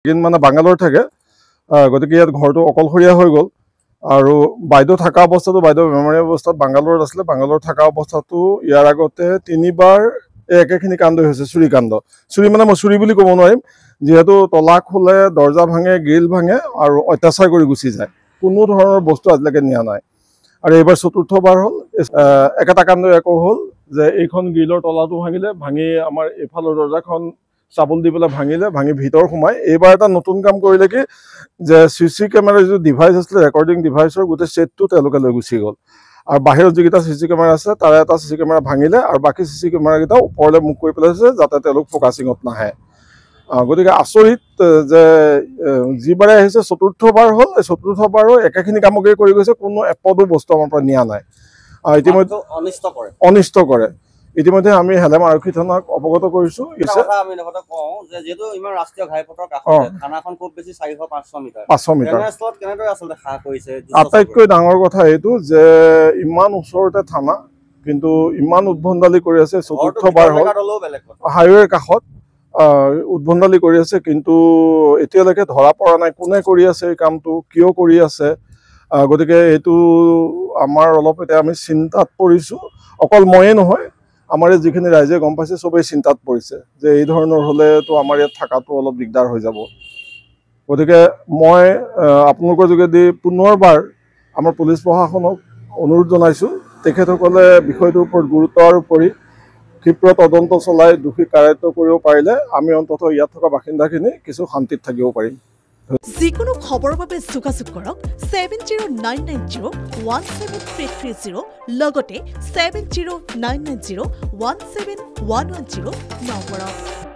কিন্তু মানে বাংগালোৰ থাকে গতিকে ইয়াত ঘৰটো অকলশৰীয়া হৈ গ'ল আৰু বাইদেউ থকা অৱস্থাটো বাইদেউ বেমাৰী অৱস্থাত বাংগালোৰত আছিলে বাংগালোৰত থকা অৱস্থাটো ইয়াৰ আগতে 3বাৰ একেখিনি কাণ্ড হৈছে চুৰি মানে মই চুৰি বুলি ক'ব নোৱাৰিম যিহেতু তলা খোলে দৰ্জা ভাঙে গ্ৰিল ভাঙে আৰু অত্যাচাৰ কৰি গুচি যায় কোনো ধৰণৰ বস্তু আজিলৈকে নিয়া নাই আৰু এইবাৰ চতুৰ্থবাৰ হ'ল একেটা কাণ্ড একো হ'ল যে এইখন গ্ৰিলৰ তলাটো ভাঙি আমাৰ এইফালৰ দৰ্জাখন চাবল দি পেলাই ভাঙি ভিতৰ সোমাই এইবাৰ এটা নতুন কাম কৰিলে কি যে চিচি কেমেৰাৰ যিটো ডিভাইচ আছিলে ৰেকৰ্ডিং ডিভাইচৰ গোটেই ছেটটো তেওঁলোকে লৈ গুচি গ'ল আৰু বাহিৰত যিকেইটা চিচি কেমেৰা আছে তাৰে এটা চিচি কেমেৰা ভাঙিলে আৰু বাকী চিচি কেমেৰাকেইটা ওপৰলৈ মুখ কৰি পেলাইছে যাতে তেওঁলোক ফ'কাচিঙত নাহে গতিকে আচৰিত যে যিবাৰে আহিছে চতুৰ্থবাৰ হ'ল এই চতুৰ্থবাৰো একেখিনি কামকে কৰি গৈছে কোনো এপদো বস্তু আমাৰ পৰা নিয়া নাই ইতিমধ্যে অনিষ্ট কৰে ইতিমধ্যে আমি হেলেম আৰক্ষী থানাক অৱগত কৰিছো আটাইতকৈ ডাঙৰ কথা এইটো যে ইমান ওচৰতে থানা কিন্তু ইমান উদ্ভণ্ডালি কৰি আছে চতুৰ্থবাৰ হ'ল হাইৱেৰ কাষত উদ্ভণ্ডালি কৰি আছে কিন্তু এতিয়ালৈকে ধৰা পৰা নাই কোনে কৰি আছে এই কামটো কিয় কৰি আছে গতিকে এইটো আমাৰ অলপ এতিয়া আমি চিন্তাত পৰিছোঁ অকল ময়ে নহয় আমাৰ যিখিনি ৰাইজে গম পাইছে চবেই চিন্তাত পৰিছে যে এই ধৰণৰ হ'লেতো আমাৰ ইয়াত থকাটো অলপ দিগদাৰ হৈ যাব গতিকে মই আপোনালোকৰ যোগেদি পুনৰবাৰ আমাৰ পুলিচ প্ৰশাসনক অনুৰোধ জনাইছোঁ তেখেতসকলে বিষয়টোৰ ওপৰত গুৰুত্ব আৰোপ কৰি ক্ষীপ্ৰ তদন্ত চলাই দোষী কাৰ্য কৰিব পাৰিলে আমি অন্ততঃ ইয়াত থকা বাসিন্দাখিনি কিছু শান্তিত থাকিব পাৰিম যিকোনো খবৰৰ বাবে যোগাযোগ কৰক 7099017330 লগতে 7099017110 নম্বৰত